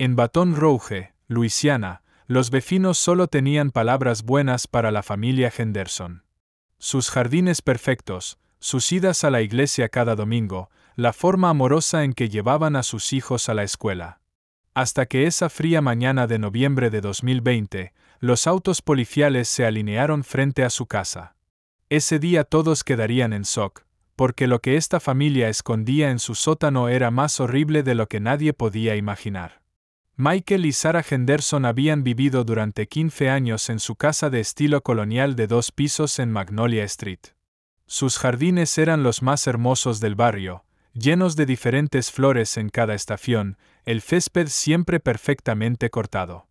En Baton Rouge, Luisiana, los vecinos solo tenían palabras buenas para la familia Henderson. Sus jardines perfectos, sus idas a la iglesia cada domingo, la forma amorosa en que llevaban a sus hijos a la escuela. Hasta que esa fría mañana de noviembre de 2020, los autos policiales se alinearon frente a su casa. Ese día todos quedarían en shock, porque lo que esta familia escondía en su sótano era más horrible de lo que nadie podía imaginar. Michael y Sarah Henderson habían vivido durante 15 años en su casa de estilo colonial de 2 pisos en Magnolia Street. Sus jardines eran los más hermosos del barrio, llenos de diferentes flores en cada estación, el césped siempre perfectamente cortado.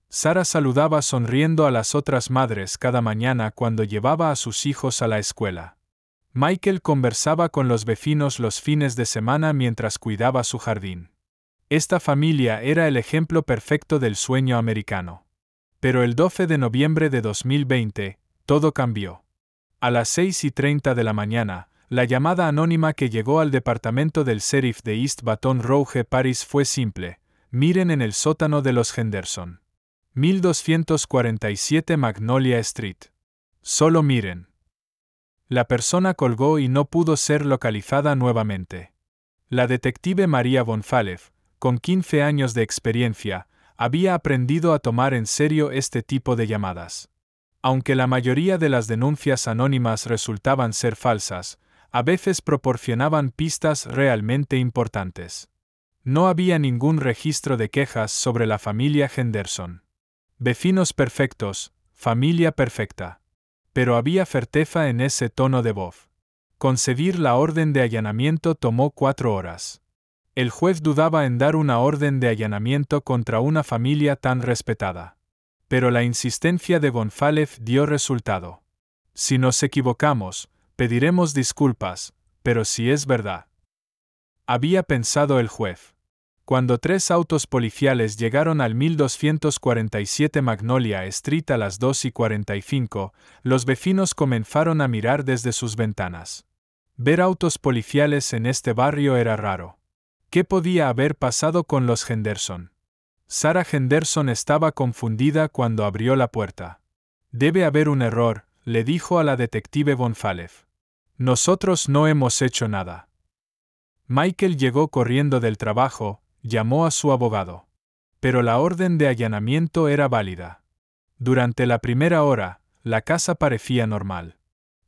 Sarah saludaba sonriendo a las otras madres cada mañana cuando llevaba a sus hijos a la escuela. Michael conversaba con los vecinos los fines de semana mientras cuidaba su jardín. Esta familia era el ejemplo perfecto del sueño americano. Pero el 12 de noviembre de 2020, todo cambió. A las 6:30 de la mañana, la llamada anónima que llegó al departamento del sheriff de East Baton Rouge Parish fue simple: miren en el sótano de los Henderson. 1247 Magnolia Street. Solo miren. La persona colgó y no pudo ser localizada nuevamente. La detective María González, con 15 años de experiencia, había aprendido a tomar en serio este tipo de llamadas. Aunque la mayoría de las denuncias anónimas resultaban ser falsas, a veces proporcionaban pistas realmente importantes. No había ningún registro de quejas sobre la familia Henderson. Vecinos perfectos, familia perfecta. Pero había certeza en ese tono de voz. Concebir la orden de allanamiento tomó 4 horas. El juez dudaba en dar una orden de allanamiento contra una familia tan respetada. Pero la insistencia de González dio resultado. Si nos equivocamos, pediremos disculpas, pero si es verdad. Había pensado el juez. Cuando 3 autos policiales llegaron al 1247 Magnolia Street a las 2:45, los vecinos comenzaron a mirar desde sus ventanas. Ver autos policiales en este barrio era raro. ¿Qué podía haber pasado con los Henderson? Sarah Henderson estaba confundida cuando abrió la puerta. Debe haber un error, le dijo a la detective González. Nosotros no hemos hecho nada. Michael llegó corriendo del trabajo, llamó a su abogado. Pero la orden de allanamiento era válida. Durante la primera hora, la casa parecía normal.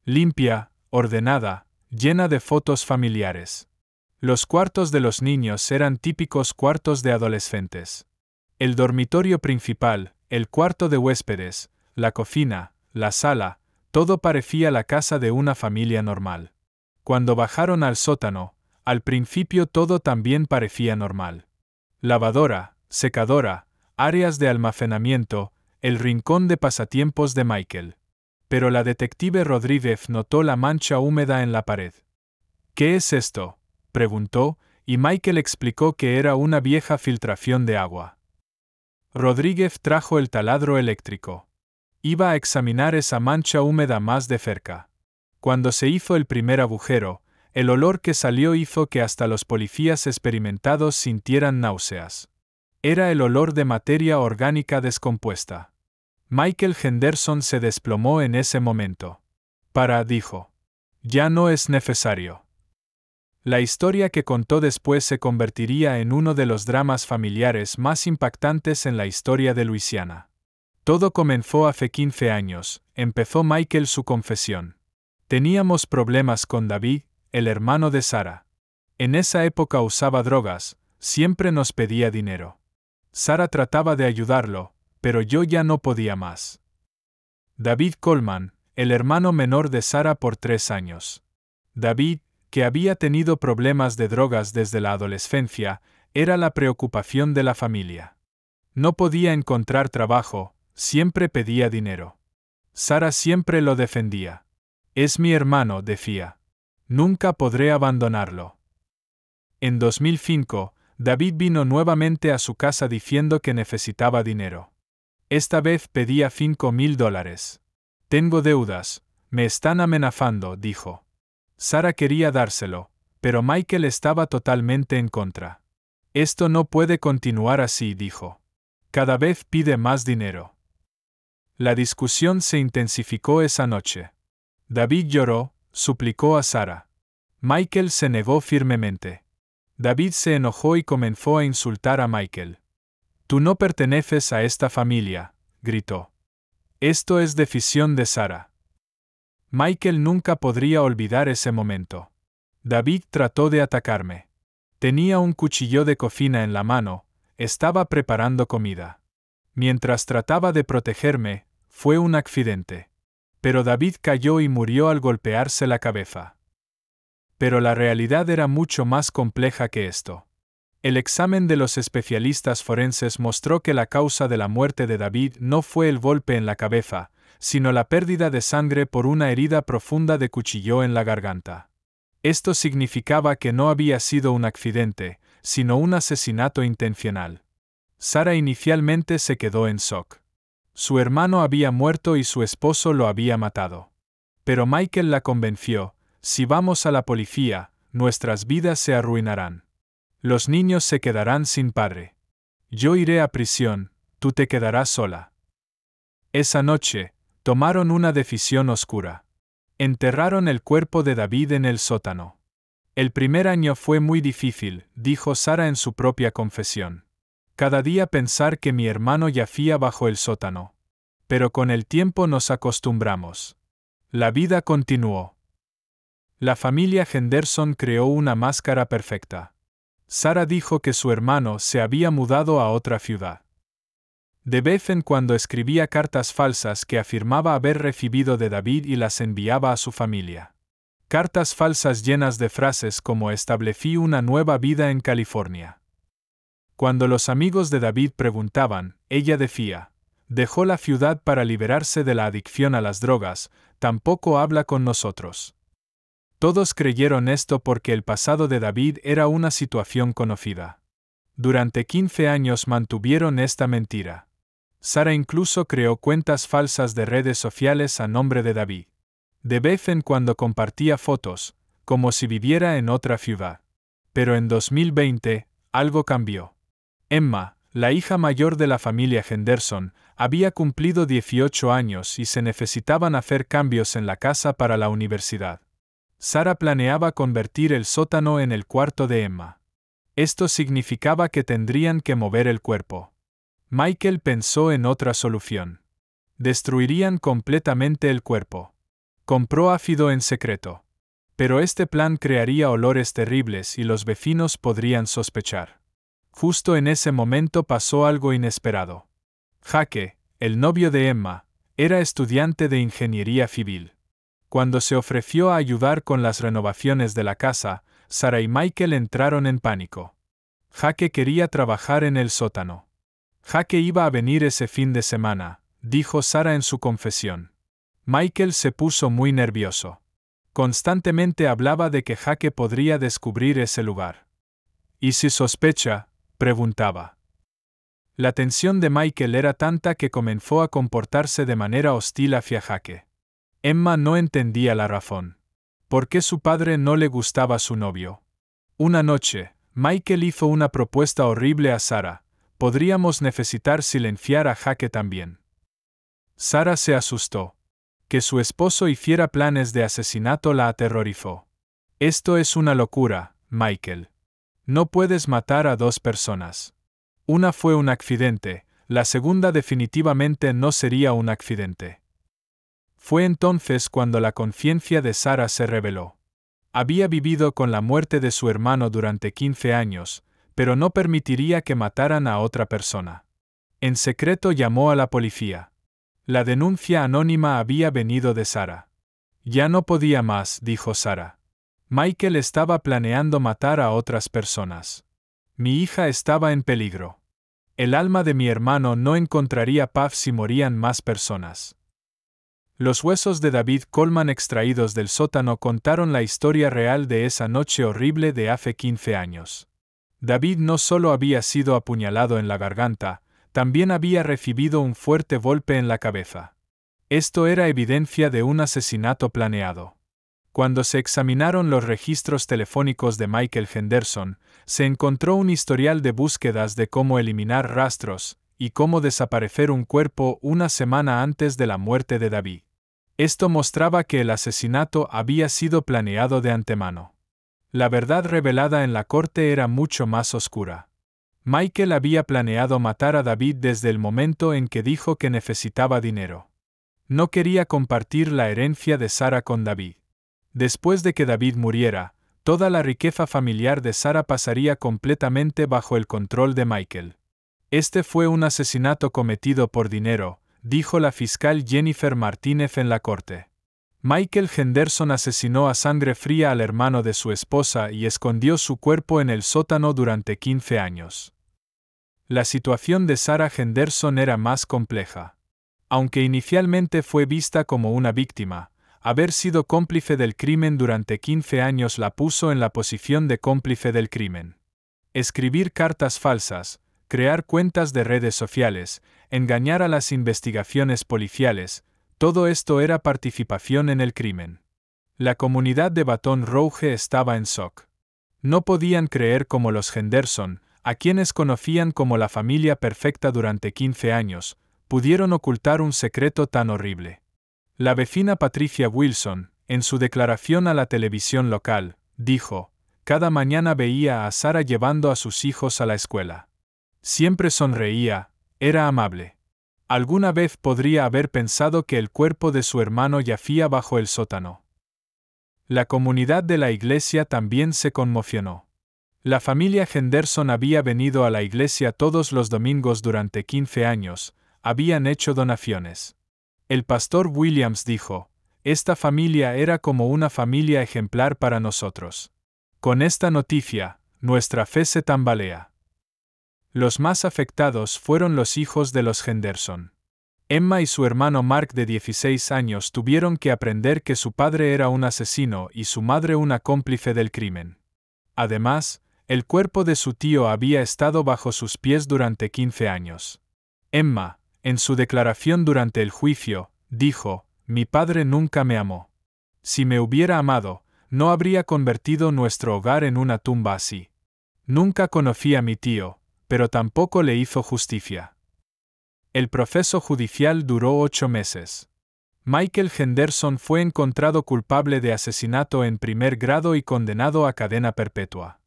Limpia, ordenada, llena de fotos familiares. Los cuartos de los niños eran típicos cuartos de adolescentes. El dormitorio principal, el cuarto de huéspedes, la cocina, la sala, todo parecía la casa de una familia normal. Cuando bajaron al sótano, al principio todo también parecía normal. Lavadora, secadora, áreas de almacenamiento, el rincón de pasatiempos de Michael. Pero la detective Rodríguez notó la mancha húmeda en la pared. ¿Qué es esto?, preguntó, y Michael explicó que era una vieja filtración de agua. Rodríguez trajo el taladro eléctrico. Iba a examinar esa mancha húmeda más de cerca. Cuando se hizo el primer agujero, el olor que salió hizo que hasta los policías experimentados sintieran náuseas. Era el olor de materia orgánica descompuesta. Michael Henderson se desplomó en ese momento. Dijo. Ya no es necesario. La historia que contó después se convertiría en uno de los dramas familiares más impactantes en la historia de Luisiana. Todo comenzó hace 15 años, empezó Michael su confesión. Teníamos problemas con David, el hermano de Sarah. En esa época usaba drogas, siempre nos pedía dinero. Sarah trataba de ayudarlo, pero yo ya no podía más. David Coleman, el hermano menor de Sarah por 3 años. David, que había tenido problemas de drogas desde la adolescencia, era la preocupación de la familia. No podía encontrar trabajo, siempre pedía dinero. Sarah siempre lo defendía. Es mi hermano, decía. Nunca podré abandonarlo. En 2005, David vino nuevamente a su casa diciendo que necesitaba dinero. Esta vez pedía $5,000. Tengo deudas, me están amenazando, dijo. Sarah quería dárselo, pero Michael estaba totalmente en contra. Esto no puede continuar así, dijo. Cada vez pide más dinero. La discusión se intensificó esa noche. David lloró, suplicó a Sara. Michael se negó firmemente. David se enojó y comenzó a insultar a Michael. «Tú no perteneces a esta familia», gritó. «Esto es decisión de Sara». Michael nunca podría olvidar ese momento. David trató de atacarme. Tenía un cuchillo de cocina en la mano, estaba preparando comida. Mientras trataba de protegerme, fue un accidente. Pero David cayó y murió al golpearse la cabeza. Pero la realidad era mucho más compleja que esto. El examen de los especialistas forenses mostró que la causa de la muerte de David no fue el golpe en la cabeza, sino la pérdida de sangre por una herida profunda de cuchillo en la garganta. Esto significaba que no había sido un accidente, sino un asesinato intencional. Sara inicialmente se quedó en shock. Su hermano había muerto y su esposo lo había matado. Pero Michael la convenció: si vamos a la policía, nuestras vidas se arruinarán. Los niños se quedarán sin padre. Yo iré a prisión, tú te quedarás sola. Esa noche, tomaron una decisión oscura. Enterraron el cuerpo de David en el sótano. El primer año fue muy difícil, dijo Sara en su propia confesión. Cada día pensar que mi hermano yacía bajo el sótano. Pero con el tiempo nos acostumbramos. La vida continuó. La familia Henderson creó una máscara perfecta. Sara dijo que su hermano se había mudado a otra ciudad. De vez en cuando escribía cartas falsas que afirmaba haber recibido de David y las enviaba a su familia. Cartas falsas llenas de frases como «establecí una nueva vida en California». Cuando los amigos de David preguntaban, ella decía: «Dejó la ciudad para liberarse de la adicción a las drogas, tampoco habla con nosotros». Todos creyeron esto porque el pasado de David era una situación conocida. Durante 15 años mantuvieron esta mentira. Sara incluso creó cuentas falsas de redes sociales a nombre de David. De vez en cuando compartía fotos, como si viviera en otra ciudad. Pero en 2020, algo cambió. Emma, la hija mayor de la familia Henderson, había cumplido 18 años y se necesitaban hacer cambios en la casa para la universidad. Sara planeaba convertir el sótano en el cuarto de Emma. Esto significaba que tendrían que mover el cuerpo. Michael pensó en otra solución. Destruirían completamente el cuerpo. Compró ácido en secreto. Pero este plan crearía olores terribles y los vecinos podrían sospechar. Justo en ese momento pasó algo inesperado. Jake, el novio de Emma, era estudiante de ingeniería civil. Cuando se ofreció a ayudar con las renovaciones de la casa, Sara y Michael entraron en pánico. Jake quería trabajar en el sótano. Jake iba a venir ese fin de semana, dijo Sara en su confesión. Michael se puso muy nervioso. Constantemente hablaba de que Jake podría descubrir ese lugar. ¿Y si sospecha?, preguntaba. La tensión de Michael era tanta que comenzó a comportarse de manera hostil hacia Jake. Emma no entendía la razón. ¿Por qué su padre no le gustaba su novio? Una noche, Michael hizo una propuesta horrible a Sara: podríamos necesitar silenciar a Jake también. Sara se asustó. Que su esposo hiciera planes de asesinato la aterrorizó. Esto es una locura, Michael. No puedes matar a dos personas. Una fue un accidente, la segunda definitivamente no sería un accidente. Fue entonces cuando la conciencia de Sara se reveló. Había vivido con la muerte de su hermano durante 15 años, pero no permitiría que mataran a otra persona. En secreto llamó a la policía. La denuncia anónima había venido de Sara. Ya no podía más, dijo Sara. Michael estaba planeando matar a otras personas. Mi hija estaba en peligro. El alma de mi hermano no encontraría paz si morían más personas. Los huesos de David Coleman extraídos del sótano contaron la historia real de esa noche horrible de hace 15 años. David no solo había sido apuñalado en la garganta, también había recibido un fuerte golpe en la cabeza. Esto era evidencia de un asesinato planeado. Cuando se examinaron los registros telefónicos de Michael Henderson, se encontró un historial de búsquedas de cómo eliminar rastros y cómo desaparecer un cuerpo una semana antes de la muerte de David. Esto mostraba que el asesinato había sido planeado de antemano. La verdad revelada en la corte era mucho más oscura. Michael había planeado matar a David desde el momento en que dijo que necesitaba dinero. No quería compartir la herencia de Sarah con David. Después de que David muriera, toda la riqueza familiar de Sarah pasaría completamente bajo el control de Michael. Este fue un asesinato cometido por dinero, dijo la fiscal Jennifer Martínez en la corte. Michael Henderson asesinó a sangre fría al hermano de su esposa y escondió su cuerpo en el sótano durante 15 años. La situación de Sarah Henderson era más compleja. Aunque inicialmente fue vista como una víctima, haber sido cómplice del crimen durante 15 años la puso en la posición de cómplice del crimen. Escribir cartas falsas, crear cuentas de redes sociales, engañar a las investigaciones policiales, todo esto era participación en el crimen. La comunidad de Baton Rouge estaba en shock. No podían creer como los Henderson, a quienes conocían como la familia perfecta durante 15 años, pudieron ocultar un secreto tan horrible. La vecina Patricia Wilson, en su declaración a la televisión local, dijo: "Cada mañana veía a Sarah llevando a sus hijos a la escuela. Siempre sonreía, era amable. Alguna vez podría haber pensado que el cuerpo de su hermano yacía bajo el sótano". La comunidad de la iglesia también se conmocionó. La familia Henderson había venido a la iglesia todos los domingos durante 15 años, habían hecho donaciones. El pastor Williams dijo: "Esta familia era como una familia ejemplar para nosotros. Con esta noticia, nuestra fe se tambalea". Los más afectados fueron los hijos de los Henderson. Emma y su hermano Mark de 16 años tuvieron que aprender que su padre era un asesino y su madre una cómplice del crimen. Además, el cuerpo de su tío había estado bajo sus pies durante 15 años. Emma, en su declaración durante el juicio, dijo: "Mi padre nunca me amó. Si me hubiera amado, no habría convertido nuestro hogar en una tumba así. Nunca conocí a mi tío, pero tampoco le hizo justicia". El proceso judicial duró 8 meses. Michael Henderson fue encontrado culpable de asesinato en primer grado y condenado a cadena perpetua.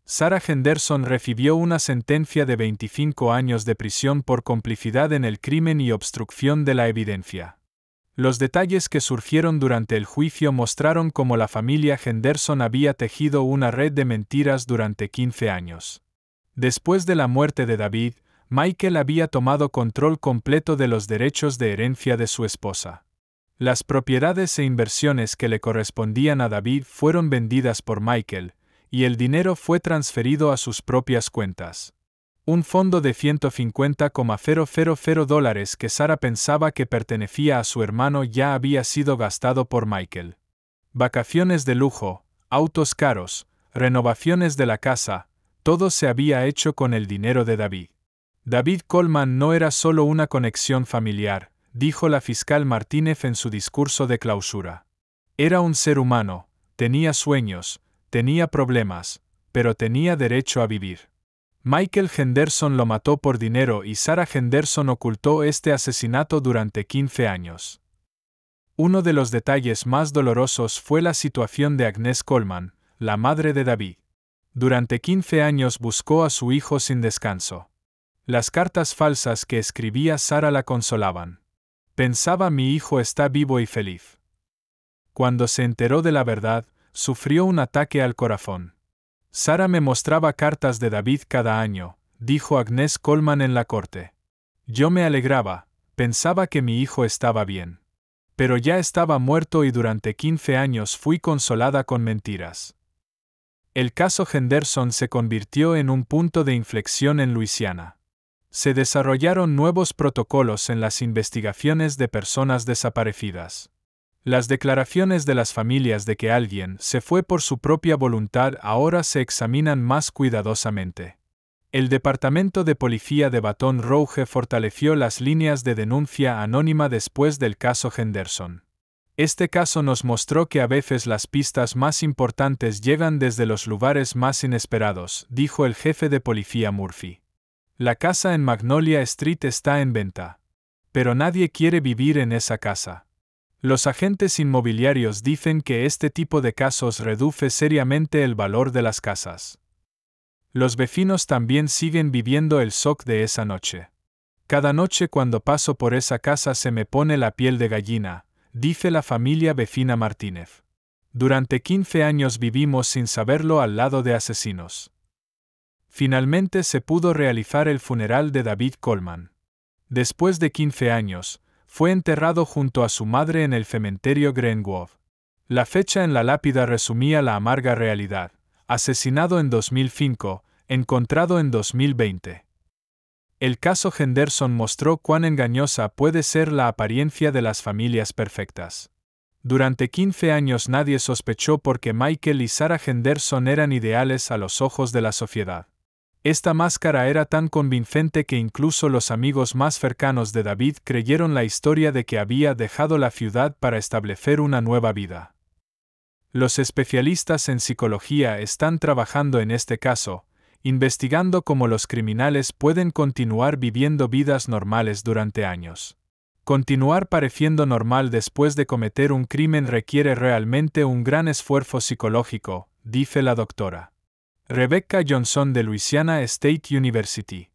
Sarah Henderson recibió una sentencia de 25 años de prisión por complicidad en el crimen y obstrucción de la evidencia. Los detalles que surgieron durante el juicio mostraron cómo la familia Henderson había tejido una red de mentiras durante 15 años. Después de la muerte de David, Michael había tomado control completo de los derechos de herencia de su esposa. Las propiedades e inversiones que le correspondían a David fueron vendidas por Michael, y el dinero fue transferido a sus propias cuentas. Un fondo de $150,000 que Sarah pensaba que pertenecía a su hermano ya había sido gastado por Michael. Vacaciones de lujo, autos caros, renovaciones de la casa, todo se había hecho con el dinero de David. David Coleman no era solo una conexión familiar, dijo la fiscal Martínez en su discurso de clausura. Era un ser humano, tenía sueños, tenía problemas, pero tenía derecho a vivir. Michael Henderson lo mató por dinero y Sarah Henderson ocultó este asesinato durante 15 años. Uno de los detalles más dolorosos fue la situación de Agnes Coleman, la madre de David. Durante 15 años buscó a su hijo sin descanso. Las cartas falsas que escribía Sarah la consolaban. Pensaba: "Mi hijo está vivo y feliz". Cuando se enteró de la verdad, sufrió un ataque al corazón. "Sarah me mostraba cartas de David cada año", dijo Agnes Coleman en la corte. "Yo me alegraba, pensaba que mi hijo estaba bien. Pero ya estaba muerto y durante 15 años fui consolada con mentiras". El caso Henderson se convirtió en un punto de inflexión en Luisiana. Se desarrollaron nuevos protocolos en las investigaciones de personas desaparecidas. Las declaraciones de las familias de que alguien se fue por su propia voluntad ahora se examinan más cuidadosamente. El Departamento de Policía de Baton Rouge fortaleció las líneas de denuncia anónima después del caso Henderson. Este caso nos mostró que a veces las pistas más importantes llegan desde los lugares más inesperados, dijo el jefe de policía Murphy. La casa en Magnolia Street está en venta. Pero nadie quiere vivir en esa casa. Los agentes inmobiliarios dicen que este tipo de casos reduce seriamente el valor de las casas. Los vecinos también siguen viviendo el shock de esa noche. Cada noche cuando paso por esa casa se me pone la piel de gallina, dice la familia vecina Martínez. Durante 15 años vivimos sin saberlo al lado de asesinos. Finalmente se pudo realizar el funeral de David Coleman. Después de 15 años, fue enterrado junto a su madre en el cementerio Greenwood. La fecha en la lápida resumía la amarga realidad: asesinado en 2005, encontrado en 2020. El caso Henderson mostró cuán engañosa puede ser la apariencia de las familias perfectas. Durante 15 años nadie sospechó porque Michael y Sarah Henderson eran ideales a los ojos de la sociedad. Esta máscara era tan convincente que incluso los amigos más cercanos de David creyeron la historia de que había dejado la ciudad para establecer una nueva vida. Los especialistas en psicología están trabajando en este caso, investigando cómo los criminales pueden continuar viviendo vidas normales durante años. Continuar pareciendo normal después de cometer un crimen requiere realmente un gran esfuerzo psicológico, dice la doctora Rebecca Johnson de Louisiana State University.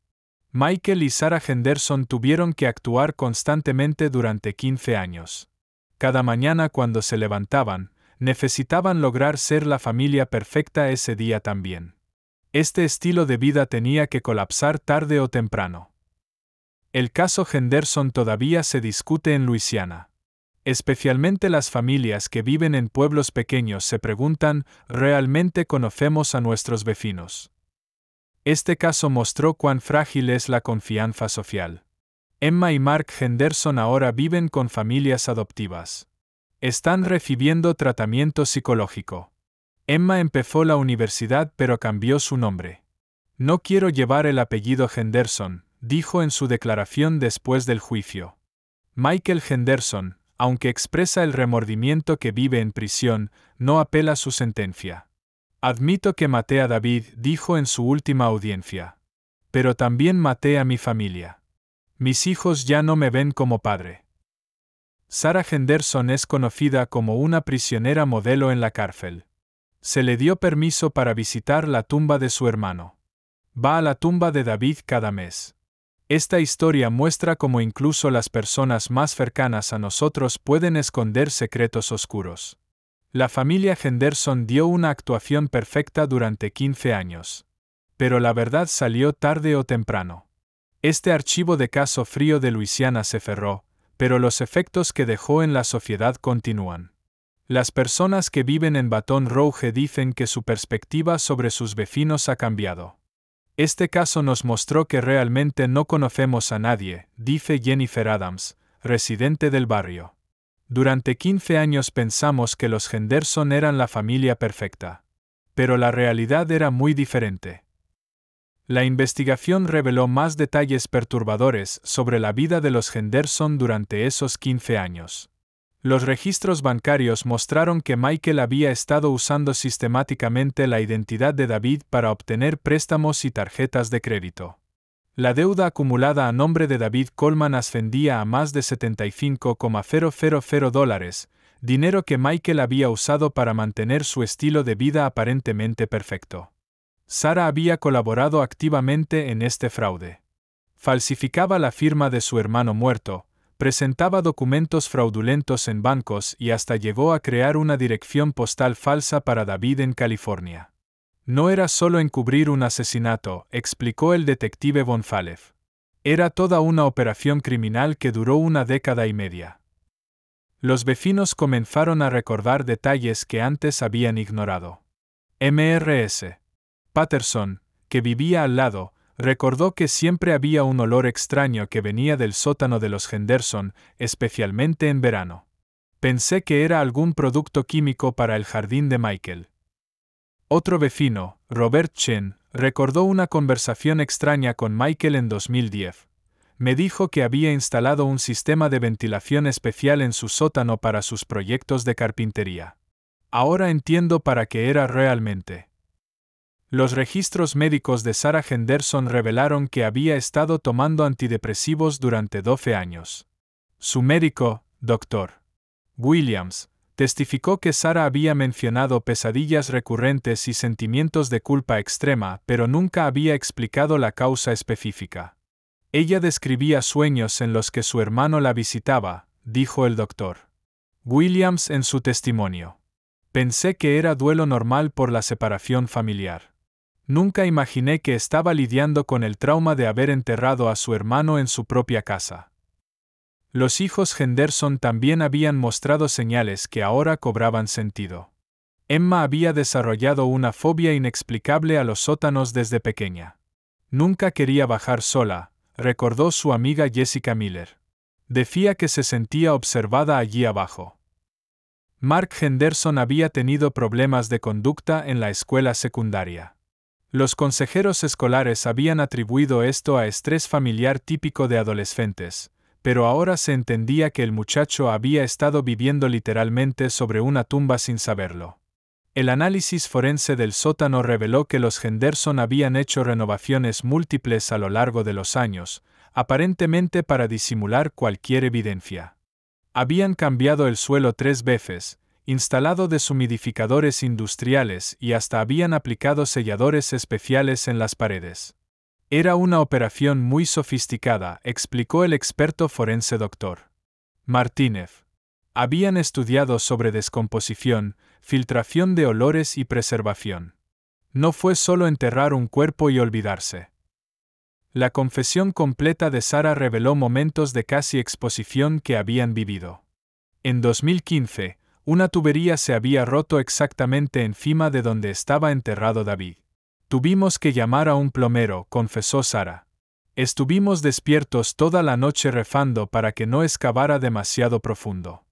Michael y Sarah Henderson tuvieron que actuar constantemente durante 15 años. Cada mañana cuando se levantaban, necesitaban lograr ser la familia perfecta ese día también. Este estilo de vida tenía que colapsar tarde o temprano. El caso Henderson todavía se discute en Luisiana. Especialmente las familias que viven en pueblos pequeños se preguntan, ¿realmente conocemos a nuestros vecinos? Este caso mostró cuán frágil es la confianza social. Emma y Mark Henderson ahora viven con familias adoptivas. Están recibiendo tratamiento psicológico. Emma empezó la universidad pero cambió su nombre. No quiero llevar el apellido Henderson, dijo en su declaración después del juicio. Michael Henderson, aunque expresa el remordimiento que vive en prisión, no apela su sentencia. Admito que maté a David, dijo en su última audiencia. Pero también maté a mi familia. Mis hijos ya no me ven como padre. Sarah Henderson es conocida como una prisionera modelo en la cárcel. Se le dio permiso para visitar la tumba de su hermano. Va a la tumba de David cada mes. Esta historia muestra cómo incluso las personas más cercanas a nosotros pueden esconder secretos oscuros. La familia Henderson dio una actuación perfecta durante 15 años. Pero la verdad salió tarde o temprano. Este archivo de caso frío de Luisiana se cerró, pero los efectos que dejó en la sociedad continúan. Las personas que viven en Baton Rouge dicen que su perspectiva sobre sus vecinos ha cambiado. Este caso nos mostró que realmente no conocemos a nadie, dice Jennifer Adams, residente del barrio. Durante 15 años pensamos que los Henderson eran la familia perfecta. Pero la realidad era muy diferente. La investigación reveló más detalles perturbadores sobre la vida de los Henderson durante esos 15 años. Los registros bancarios mostraron que Michael había estado usando sistemáticamente la identidad de David para obtener préstamos y tarjetas de crédito. La deuda acumulada a nombre de David Coleman ascendía a más de $75,000, dinero que Michael había usado para mantener su estilo de vida aparentemente perfecto. Sarah había colaborado activamente en este fraude. Falsificaba la firma de su hermano muerto, presentaba documentos fraudulentos en bancos y hasta llegó a crear una dirección postal falsa para David en California. No era solo encubrir un asesinato, explicó el detective González. Era toda una operación criminal que duró una década y media. Los vecinos comenzaron a recordar detalles que antes habían ignorado. Mrs. Patterson, que vivía al lado, recordó que siempre había un olor extraño que venía del sótano de los Henderson, especialmente en verano. Pensé que era algún producto químico para el jardín de Michael. Otro vecino, Robert Chen, recordó una conversación extraña con Michael en 2010. Me dijo que había instalado un sistema de ventilación especial en su sótano para sus proyectos de carpintería. Ahora entiendo para qué era realmente. Los registros médicos de Sarah Henderson revelaron que había estado tomando antidepresivos durante 12 años. Su médico, Dr. Williams, testificó que Sarah había mencionado pesadillas recurrentes y sentimientos de culpa extrema, pero nunca había explicado la causa específica. Ella describía sueños en los que su hermano la visitaba, dijo el Dr. Williams en su testimonio. Pensé que era duelo normal por la separación familiar. Nunca imaginé que estaba lidiando con el trauma de haber enterrado a su hermano en su propia casa. Los hijos Henderson también habían mostrado señales que ahora cobraban sentido. Emma había desarrollado una fobia inexplicable a los sótanos desde pequeña. Nunca quería bajar sola, recordó su amiga Jessica Miller. Decía que se sentía observada allí abajo. Mark Henderson había tenido problemas de conducta en la escuela secundaria. Los consejeros escolares habían atribuido esto a estrés familiar típico de adolescentes, pero ahora se entendía que el muchacho había estado viviendo literalmente sobre una tumba sin saberlo. El análisis forense del sótano reveló que los Henderson habían hecho renovaciones múltiples a lo largo de los años, aparentemente para disimular cualquier evidencia. Habían cambiado el suelo 3 veces, instalado deshumidificadores industriales y hasta habían aplicado selladores especiales en las paredes. Era una operación muy sofisticada, explicó el experto forense Dr. Martínez. Habían estudiado sobre descomposición, filtración de olores y preservación. No fue solo enterrar un cuerpo y olvidarse. La confesión completa de Sarah reveló momentos de casi exposición que habían vivido. En 2015, una tubería se había roto exactamente encima de donde estaba enterrado David. Tuvimos que llamar a un plomero, confesó Sarah. Estuvimos despiertos toda la noche rezando para que no excavara demasiado profundo.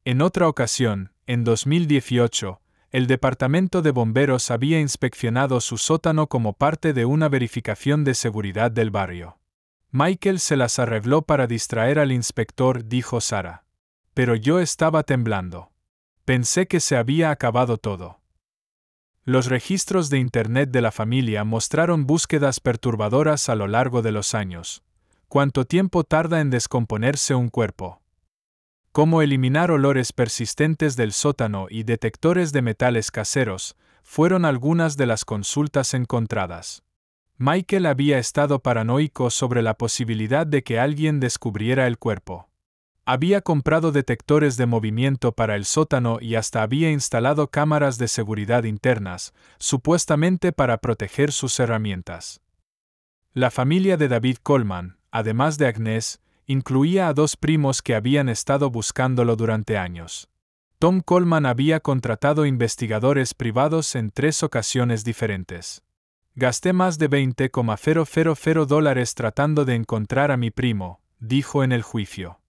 En otra ocasión, en 2018, el departamento de bomberos había inspeccionado su sótano como parte de una verificación de seguridad del barrio. Michael se las arregló para distraer al inspector, dijo Sarah. Pero yo estaba temblando. Pensé que se había acabado todo. Los registros de Internet de la familia mostraron búsquedas perturbadoras a lo largo de los años. ¿Cuánto tiempo tarda en descomponerse un cuerpo? Cómo eliminar olores persistentes del sótano y detectores de metales caseros, fueron algunas de las consultas encontradas. Michael había estado paranoico sobre la posibilidad de que alguien descubriera el cuerpo. Había comprado detectores de movimiento para el sótano y hasta había instalado cámaras de seguridad internas, supuestamente para proteger sus herramientas. La familia de David Coleman, además de Agnes, incluía a 2 primos que habían estado buscándolo durante años. Tom Coleman había contratado investigadores privados en 3 ocasiones diferentes. Gasté más de $20,000 tratando de encontrar a mi primo, dijo en el juicio.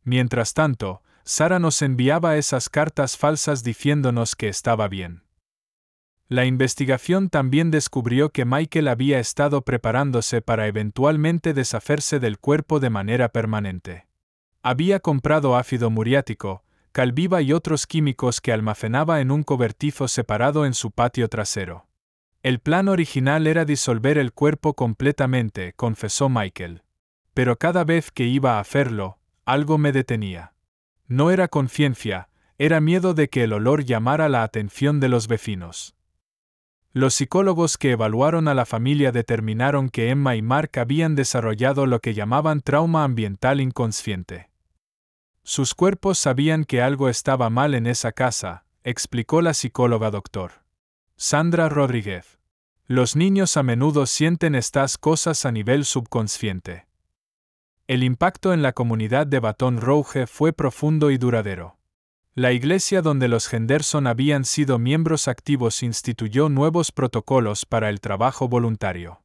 Mientras tanto, Sarah nos enviaba esas cartas falsas diciéndonos que estaba bien. La investigación también descubrió que Michael había estado preparándose para eventualmente deshacerse del cuerpo de manera permanente. Había comprado ácido muriático, calviva y otros químicos que almacenaba en un cobertizo separado en su patio trasero. El plan original era disolver el cuerpo completamente, confesó Michael. Pero cada vez que iba a hacerlo, algo me detenía. No era conciencia, era miedo de que el olor llamara la atención de los vecinos. Los psicólogos que evaluaron a la familia determinaron que Emma y Mark habían desarrollado lo que llamaban trauma ambiental inconsciente. Sus cuerpos sabían que algo estaba mal en esa casa, explicó la psicóloga Dr. Sandra Rodríguez. Los niños a menudo sienten estas cosas a nivel subconsciente. El impacto en la comunidad de Baton Rouge fue profundo y duradero. La iglesia donde los Henderson habían sido miembros activos instituyó nuevos protocolos para el trabajo voluntario.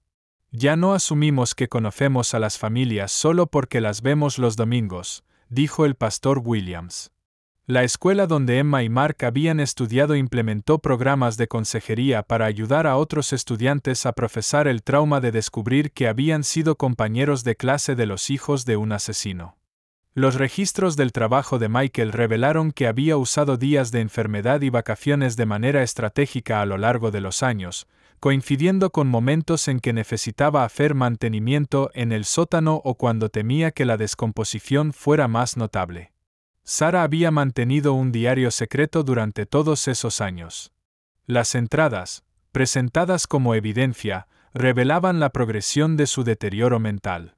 Ya no asumimos que conocemos a las familias solo porque las vemos los domingos, dijo el pastor Williams. La escuela donde Emma y Mark habían estudiado implementó programas de consejería para ayudar a otros estudiantes a procesar el trauma de descubrir que habían sido compañeros de clase de los hijos de un asesino. Los registros del trabajo de Michael revelaron que había usado días de enfermedad y vacaciones de manera estratégica a lo largo de los años, coincidiendo con momentos en que necesitaba hacer mantenimiento en el sótano o cuando temía que la descomposición fuera más notable. Sarah había mantenido un diario secreto durante todos esos años. Las entradas, presentadas como evidencia, revelaban la progresión de su deterioro mental.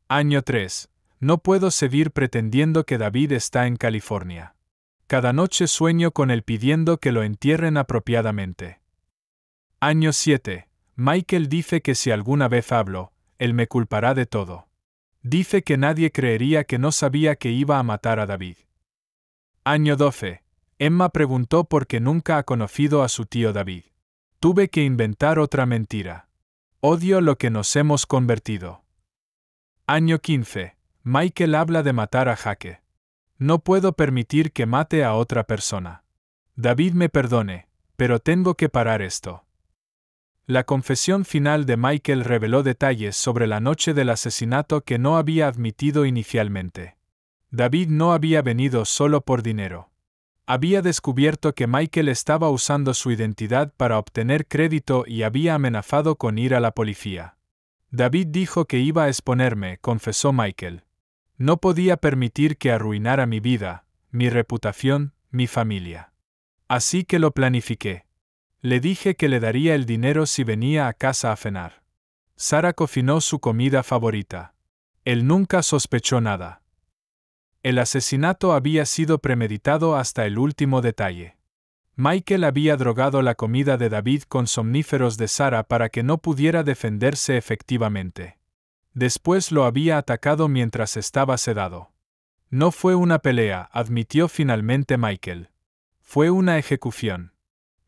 Año 3. No puedo seguir pretendiendo que David está en California. Cada noche sueño con él pidiendo que lo entierren apropiadamente. Año 7. Michael dice que si alguna vez hablo, él me culpará de todo. Dice que nadie creería que no sabía que iba a matar a David. Año 12. Emma preguntó por qué nunca ha conocido a su tío David. Tuve que inventar otra mentira. Odio lo que nos hemos convertido. Año 15. Michael habla de matar a Jake. No puedo permitir que mate a otra persona. David me perdone, pero tengo que parar esto. La confesión final de Michael reveló detalles sobre la noche del asesinato que no había admitido inicialmente. David no había venido solo por dinero. Había descubierto que Michael estaba usando su identidad para obtener crédito y había amenazado con ir a la policía. David dijo que iba a exponerme, confesó Michael. No podía permitir que arruinara mi vida, mi reputación, mi familia. Así que lo planifiqué. Le dije que le daría el dinero si venía a casa a cenar. Sarah cocinó su comida favorita. Él nunca sospechó nada. El asesinato había sido premeditado hasta el último detalle. Michael había drogado la comida de David con somníferos de Sarah para que no pudiera defenderse efectivamente. Después lo había atacado mientras estaba sedado. No fue una pelea, admitió finalmente Michael. Fue una ejecución.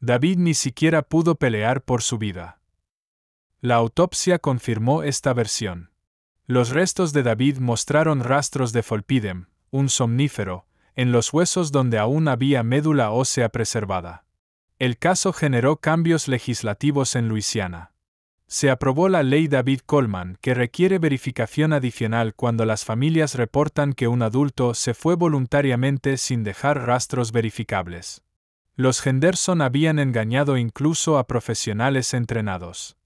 David ni siquiera pudo pelear por su vida. La autopsia confirmó esta versión. Los restos de David mostraron rastros de folpidem, un somnífero, en los huesos donde aún había médula ósea preservada. El caso generó cambios legislativos en Luisiana. Se aprobó la ley David-Coleman, que requiere verificación adicional cuando las familias reportan que un adulto se fue voluntariamente sin dejar rastros verificables. Los Henderson habían engañado incluso a profesionales entrenados.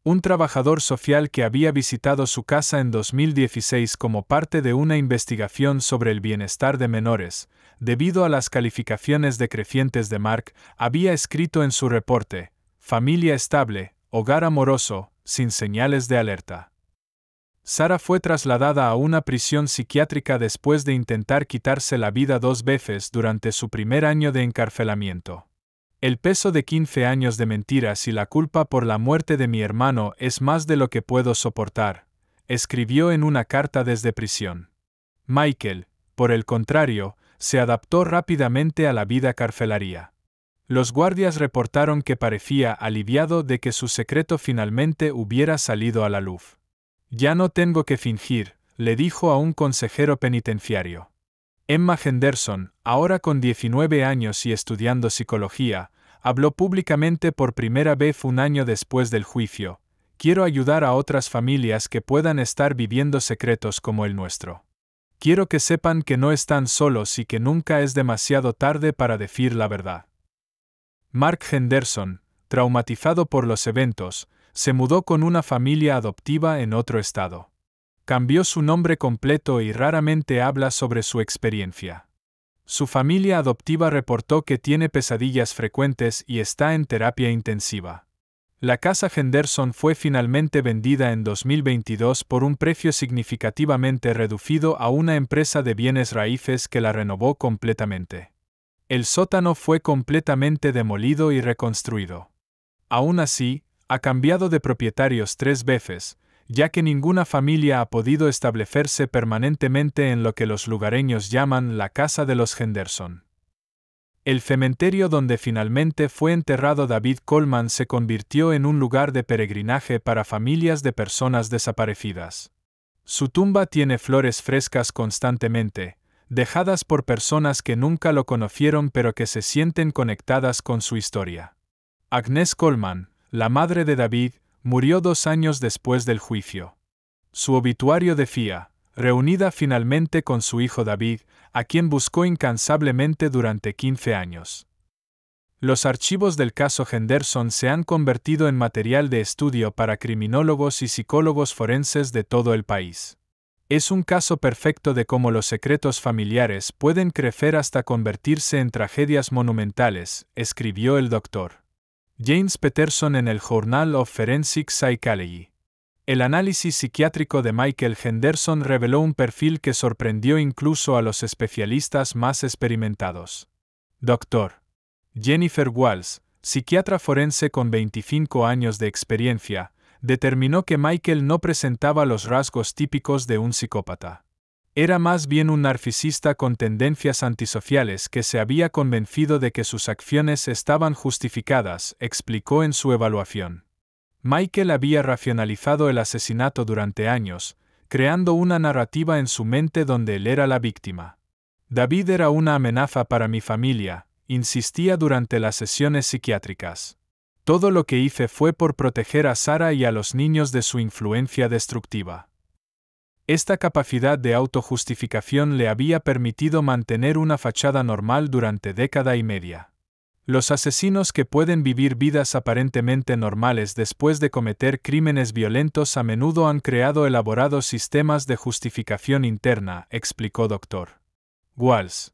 Un trabajador social que había visitado su casa en 2016 como parte de una investigación sobre el bienestar de menores, debido a las calificaciones decrecientes de Mark, había escrito en su reporte: familia estable, hogar amoroso, sin señales de alerta. Sarah fue trasladada a una prisión psiquiátrica después de intentar quitarse la vida 2 veces durante su primer año de encarcelamiento. El peso de 15 años de mentiras y la culpa por la muerte de mi hermano es más de lo que puedo soportar, escribió en una carta desde prisión. Michael, por el contrario, se adaptó rápidamente a la vida carcelaria. Los guardias reportaron que parecía aliviado de que su secreto finalmente hubiera salido a la luz. Ya no tengo que fingir, le dijo a un consejero penitenciario. Emma Henderson, ahora con 19 años y estudiando psicología, habló públicamente por primera vez un año después del juicio. Quiero ayudar a otras familias que puedan estar viviendo secretos como el nuestro. Quiero que sepan que no están solos y que nunca es demasiado tarde para decir la verdad. Mark Henderson, traumatizado por los eventos, se mudó con una familia adoptiva en otro estado. Cambió su nombre completo y raramente habla sobre su experiencia. Su familia adoptiva reportó que tiene pesadillas frecuentes y está en terapia intensiva. La casa Henderson fue finalmente vendida en 2022 por un precio significativamente reducido a una empresa de bienes raíces que la renovó completamente. El sótano fue completamente demolido y reconstruido. Aún así, ha cambiado de propietarios 3 veces, ya que ninguna familia ha podido establecerse permanentemente en lo que los lugareños llaman la casa de los Henderson. El cementerio donde finalmente fue enterrado David Coleman se convirtió en un lugar de peregrinaje para familias de personas desaparecidas. Su tumba tiene flores frescas constantemente, dejadas por personas que nunca lo conocieron pero que se sienten conectadas con su historia. Agnes Coleman, la madre de David, murió 2 años después del juicio. Su obituario decía, reunida finalmente con su hijo David, a quien buscó incansablemente durante 15 años. Los archivos del caso Henderson se han convertido en material de estudio para criminólogos y psicólogos forenses de todo el país. Es un caso perfecto de cómo los secretos familiares pueden crecer hasta convertirse en tragedias monumentales, escribió el Dr. James Peterson en el Journal of Forensic Psychology. El análisis psiquiátrico de Michael Henderson reveló un perfil que sorprendió incluso a los especialistas más experimentados. Dr. Jennifer Walls, psiquiatra forense con 25 años de experiencia, determinó que Michael no presentaba los rasgos típicos de un psicópata. Era más bien un narcisista con tendencias antisociales que se había convencido de que sus acciones estaban justificadas, explicó en su evaluación. Michael había racionalizado el asesinato durante años, creando una narrativa en su mente donde él era la víctima. David era una amenaza para mi familia, insistía durante las sesiones psiquiátricas. Todo lo que hice fue por proteger a Sarah y a los niños de su influencia destructiva. Esta capacidad de autojustificación le había permitido mantener una fachada normal durante década y media. Los asesinos que pueden vivir vidas aparentemente normales después de cometer crímenes violentos a menudo han creado elaborados sistemas de justificación interna, explicó Dr. Walls.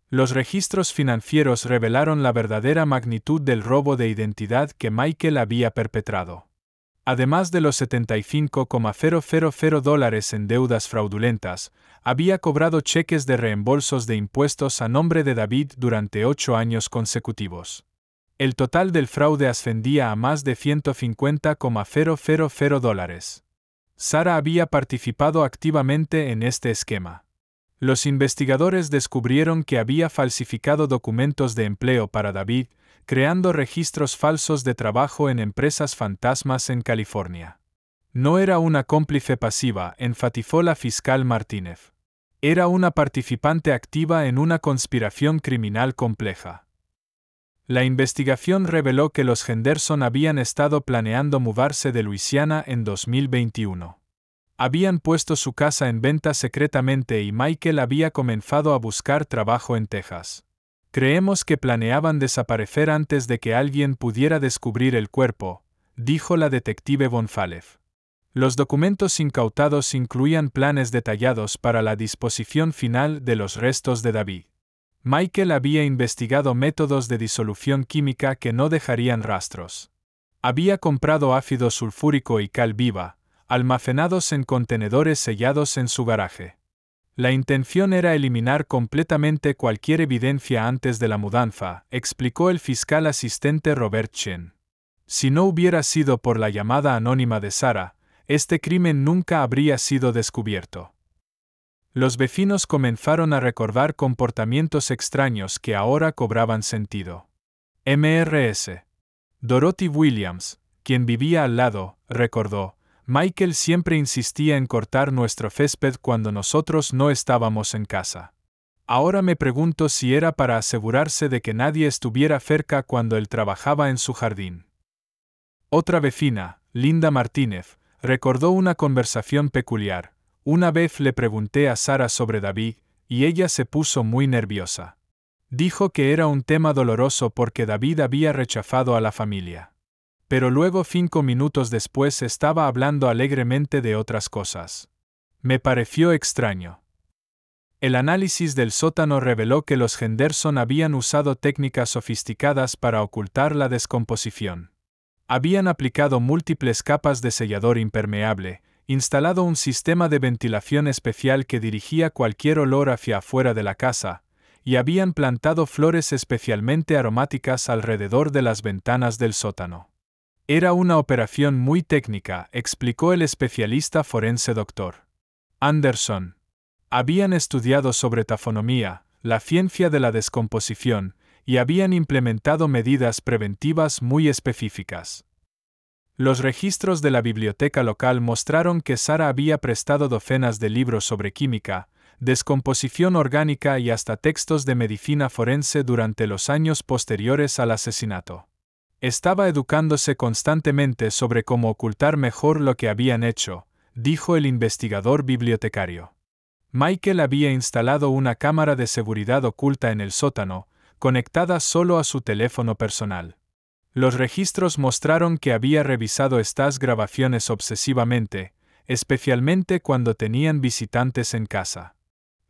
Los registros financieros revelaron la verdadera magnitud del robo de identidad que Michael había perpetrado. Además de los $75,000 en deudas fraudulentas, había cobrado cheques de reembolsos de impuestos a nombre de David durante 8 años consecutivos. El total del fraude ascendía a más de $150,000. Sarah había participado activamente en este esquema. Los investigadores descubrieron que había falsificado documentos de empleo para David, creando registros falsos de trabajo en empresas fantasmas en California. No era una cómplice pasiva, enfatizó la fiscal Martínez. Era una participante activa en una conspiración criminal compleja. La investigación reveló que los Henderson habían estado planeando mudarse de Luisiana en 2021. Habían puesto su casa en venta secretamente y Michael había comenzado a buscar trabajo en Texas. Creemos que planeaban desaparecer antes de que alguien pudiera descubrir el cuerpo, dijo la detective González. Los documentos incautados incluían planes detallados para la disposición final de los restos de David. Michael había investigado métodos de disolución química que no dejarían rastros. Había comprado ácido sulfúrico y cal viva, almacenados en contenedores sellados en su garaje. La intención era eliminar completamente cualquier evidencia antes de la mudanza, explicó el fiscal asistente Robert Chen. Si no hubiera sido por la llamada anónima de Sarah, este crimen nunca habría sido descubierto. Los vecinos comenzaron a recordar comportamientos extraños que ahora cobraban sentido. Mrs. Dorothy Williams, quien vivía al lado, recordó: Michael siempre insistía en cortar nuestro césped cuando nosotros no estábamos en casa. Ahora me pregunto si era para asegurarse de que nadie estuviera cerca cuando él trabajaba en su jardín. Otra vecina, Linda Martínez, recordó una conversación peculiar. Una vez le pregunté a Sarah sobre David, y ella se puso muy nerviosa. Dijo que era un tema doloroso porque David había rechazado a la familia. Pero luego 5 minutos después estaba hablando alegremente de otras cosas. Me pareció extraño. El análisis del sótano reveló que los Henderson habían usado técnicas sofisticadas para ocultar la descomposición. Habían aplicado múltiples capas de sellador impermeable, instalado un sistema de ventilación especial que dirigía cualquier olor hacia afuera de la casa, y habían plantado flores especialmente aromáticas alrededor de las ventanas del sótano. Era una operación muy técnica, explicó el especialista forense Dr. Anderson. Habían estudiado sobre tafonomía, la ciencia de la descomposición, y habían implementado medidas preventivas muy específicas. Los registros de la biblioteca local mostraron que Sarah había prestado docenas de libros sobre química, descomposición orgánica y hasta textos de medicina forense durante los años posteriores al asesinato. Estaba educándose constantemente sobre cómo ocultar mejor lo que habían hecho, dijo el investigador bibliotecario. Michael había instalado una cámara de seguridad oculta en el sótano, conectada solo a su teléfono personal. Los registros mostraron que había revisado estas grabaciones obsesivamente, especialmente cuando tenían visitantes en casa.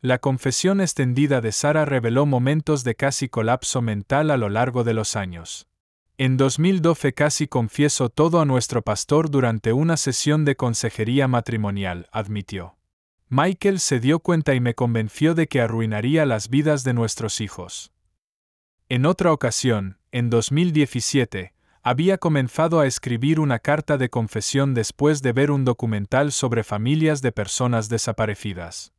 La confesión extendida de Sarah reveló momentos de casi colapso mental a lo largo de los años. En 2012 casi confieso todo a nuestro pastor durante una sesión de consejería matrimonial, admitió. Michael se dio cuenta y me convenció de que arruinaría las vidas de nuestros hijos. En otra ocasión, en 2017, había comenzado a escribir una carta de confesión después de ver un documental sobre familias de personas desaparecidas.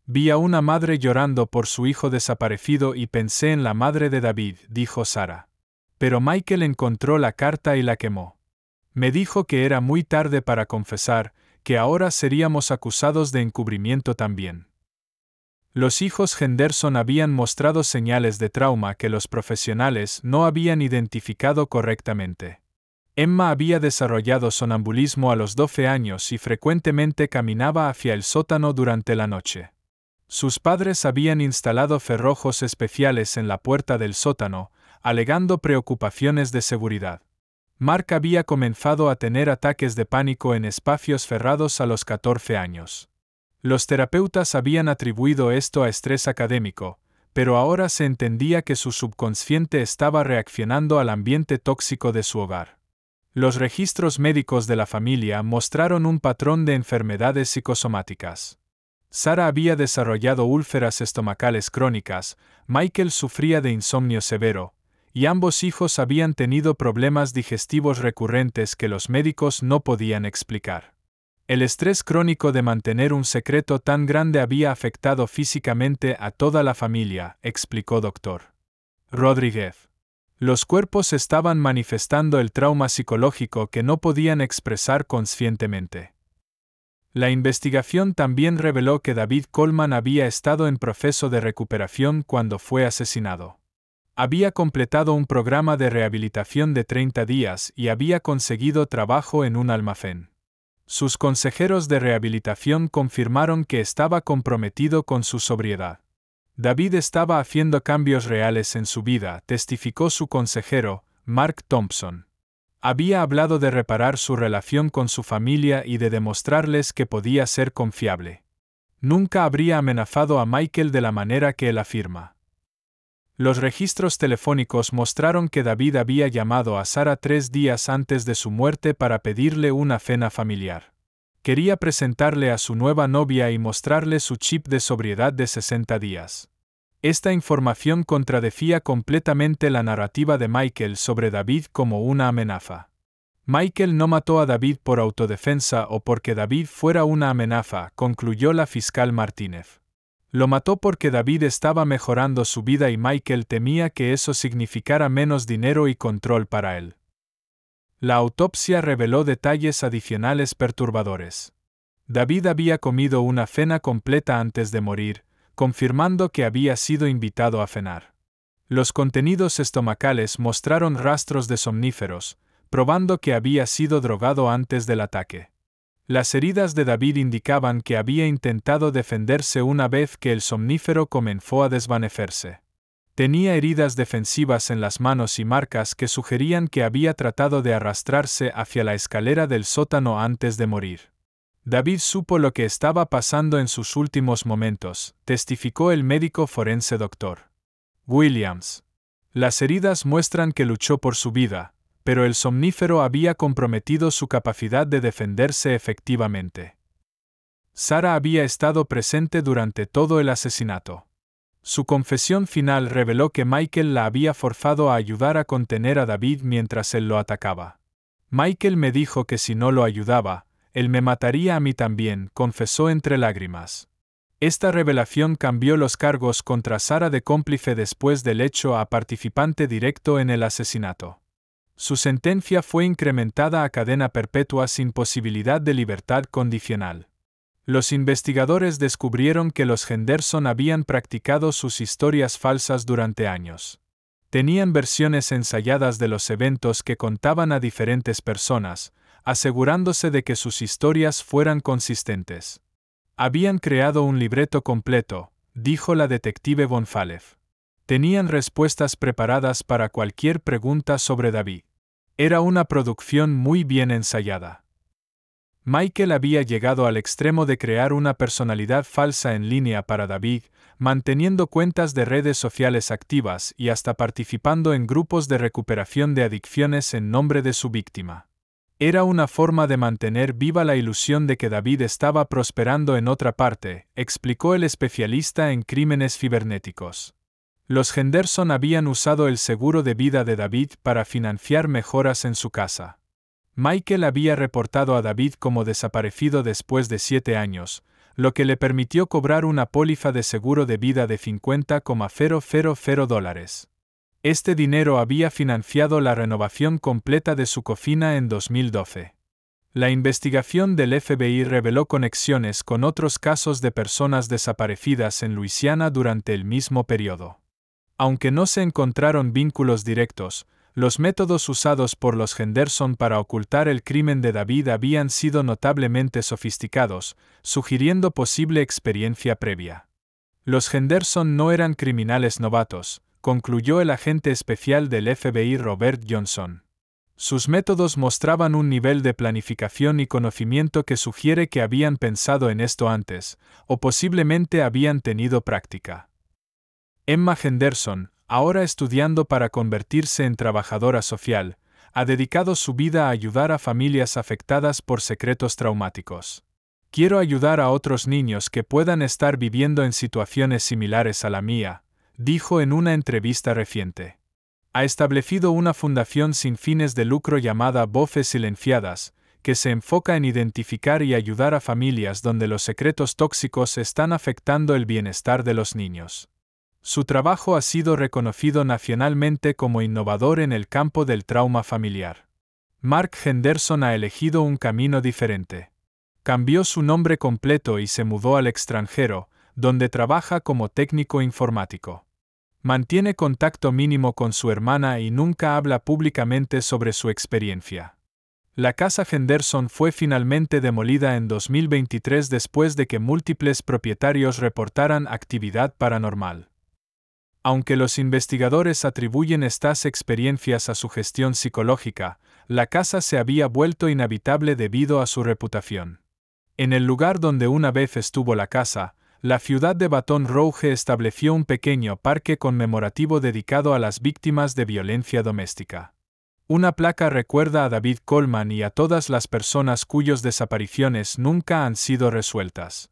Vi a una madre llorando por su hijo desaparecido y pensé en la madre de David, dijo Sarah. Pero Michael encontró la carta y la quemó. Me dijo que era muy tarde para confesar, que ahora seríamos acusados de encubrimiento también. Los hijos Henderson habían mostrado señales de trauma que los profesionales no habían identificado correctamente. Emma había desarrollado sonambulismo a los 12 años y frecuentemente caminaba hacia el sótano durante la noche. Sus padres habían instalado cerrojos especiales en la puerta del sótano, alegando preocupaciones de seguridad. Mark había comenzado a tener ataques de pánico en espacios cerrados a los 14 años. Los terapeutas habían atribuido esto a estrés académico, pero ahora se entendía que su subconsciente estaba reaccionando al ambiente tóxico de su hogar. Los registros médicos de la familia mostraron un patrón de enfermedades psicosomáticas. Sarah había desarrollado úlceras estomacales crónicas, Michael sufría de insomnio severo, y ambos hijos habían tenido problemas digestivos recurrentes que los médicos no podían explicar. El estrés crónico de mantener un secreto tan grande había afectado físicamente a toda la familia, explicó Dr. Rodríguez. Los cuerpos estaban manifestando el trauma psicológico que no podían expresar conscientemente. La investigación también reveló que David Coleman había estado en proceso de recuperación cuando fue asesinado. Había completado un programa de rehabilitación de 30 días y había conseguido trabajo en un almacén. Sus consejeros de rehabilitación confirmaron que estaba comprometido con su sobriedad. David estaba haciendo cambios reales en su vida, testificó su consejero, Mark Thompson. Había hablado de reparar su relación con su familia y de demostrarles que podía ser confiable. Nunca habría amenazado a Michael de la manera que él afirma. Los registros telefónicos mostraron que David había llamado a Sarah 3 días antes de su muerte para pedirle una cena familiar. Quería presentarle a su nueva novia y mostrarle su chip de sobriedad de 60 días. Esta información contradecía completamente la narrativa de Michael sobre David como una amenaza. Michael no mató a David por autodefensa o porque David fuera una amenaza, concluyó la fiscal Martínez. Lo mató porque David estaba mejorando su vida y Michael temía que eso significara menos dinero y control para él. La autopsia reveló detalles adicionales perturbadores. David había comido una cena completa antes de morir, confirmando que había sido invitado a cenar. Los contenidos estomacales mostraron rastros de somníferos, probando que había sido drogado antes del ataque. Las heridas de David indicaban que había intentado defenderse una vez que el somnífero comenzó a desvanecerse. Tenía heridas defensivas en las manos y marcas que sugerían que había tratado de arrastrarse hacia la escalera del sótano antes de morir. David supo lo que estaba pasando en sus últimos momentos, testificó el médico forense Dr. Williams. Las heridas muestran que luchó por su vida, pero el somnífero había comprometido su capacidad de defenderse efectivamente. Sarah había estado presente durante todo el asesinato. Su confesión final reveló que Michael la había forzado a ayudar a contener a David mientras él lo atacaba. Michael me dijo que si no lo ayudaba, él me mataría a mí también, confesó entre lágrimas. Esta revelación cambió los cargos contra Sarah de cómplice después del hecho a participante directo en el asesinato. Su sentencia fue incrementada a cadena perpetua sin posibilidad de libertad condicional. Los investigadores descubrieron que los Henderson habían practicado sus historias falsas durante años. Tenían versiones ensayadas de los eventos que contaban a diferentes personas, asegurándose de que sus historias fueran consistentes. Habían creado un libreto completo, dijo la detective Bonfalef. Tenían respuestas preparadas para cualquier pregunta sobre David. Era una producción muy bien ensayada. Michael había llegado al extremo de crear una personalidad falsa en línea para David, manteniendo cuentas de redes sociales activas y hasta participando en grupos de recuperación de adicciones en nombre de su víctima. Era una forma de mantener viva la ilusión de que David estaba prosperando en otra parte, explicó el especialista en crímenes cibernéticos. Los Henderson habían usado el seguro de vida de David para financiar mejoras en su casa. Michael había reportado a David como desaparecido después de 7 años, lo que le permitió cobrar una póliza de seguro de vida de $50,000. Este dinero había financiado la renovación completa de su cocina en 2012. La investigación del FBI reveló conexiones con otros casos de personas desaparecidas en Luisiana durante el mismo periodo. Aunque no se encontraron vínculos directos, los métodos usados por los Henderson para ocultar el crimen de David habían sido notablemente sofisticados, sugiriendo posible experiencia previa. Los Henderson no eran criminales novatos, concluyó el agente especial del FBI Robert Johnson. Sus métodos mostraban un nivel de planificación y conocimiento que sugiere que habían pensado en esto antes, o posiblemente habían tenido práctica. Emma Henderson, ahora estudiando para convertirse en trabajadora social, ha dedicado su vida a ayudar a familias afectadas por secretos traumáticos. Quiero ayudar a otros niños que puedan estar viviendo en situaciones similares a la mía, dijo en una entrevista reciente. Ha establecido una fundación sin fines de lucro llamada Voces Silenciadas, que se enfoca en identificar y ayudar a familias donde los secretos tóxicos están afectando el bienestar de los niños. Su trabajo ha sido reconocido nacionalmente como innovador en el campo del trauma familiar. Mark Henderson ha elegido un camino diferente. Cambió su nombre completo y se mudó al extranjero, donde trabaja como técnico informático. Mantiene contacto mínimo con su hermana y nunca habla públicamente sobre su experiencia. La casa Henderson fue finalmente demolida en 2023 después de que múltiples propietarios reportaran actividad paranormal. Aunque los investigadores atribuyen estas experiencias a su gestión psicológica, la casa se había vuelto inhabitable debido a su reputación. En el lugar donde una vez estuvo la casa, la ciudad de Baton Rouge estableció un pequeño parque conmemorativo dedicado a las víctimas de violencia doméstica. Una placa recuerda a David Coleman y a todas las personas cuyas desapariciones nunca han sido resueltas.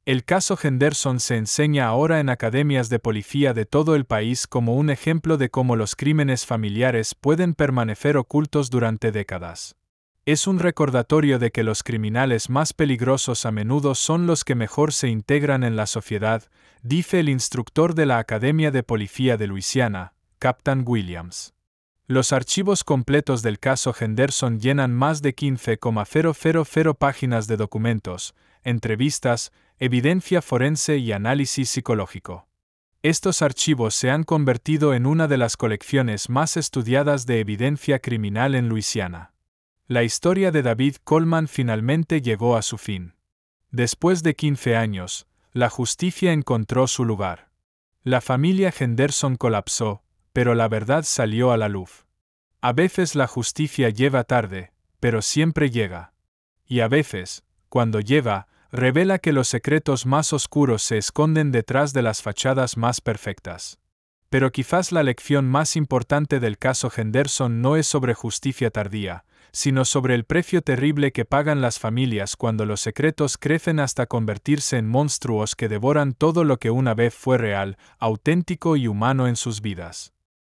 El caso Henderson se enseña ahora en academias de policía de todo el país como un ejemplo de cómo los crímenes familiares pueden permanecer ocultos durante décadas. Es un recordatorio de que los criminales más peligrosos a menudo son los que mejor se integran en la sociedad, dice el instructor de la Academia de Policía de Luisiana, Captain Williams. Los archivos completos del caso Henderson llenan más de 15,000 páginas de documentos, entrevistas, evidencia forense y análisis psicológico. Estos archivos se han convertido en una de las colecciones más estudiadas de evidencia criminal en Luisiana. La historia de David Coleman finalmente llegó a su fin. Después de 15 años, la justicia encontró su lugar. La familia Henderson colapsó, pero la verdad salió a la luz. A veces la justicia llega tarde, pero siempre llega. Y a veces, cuando llega, revela que los secretos más oscuros se esconden detrás de las fachadas más perfectas. Pero quizás la lección más importante del caso Henderson no es sobre justicia tardía, sino sobre el precio terrible que pagan las familias cuando los secretos crecen hasta convertirse en monstruos que devoran todo lo que una vez fue real, auténtico y humano en sus vidas.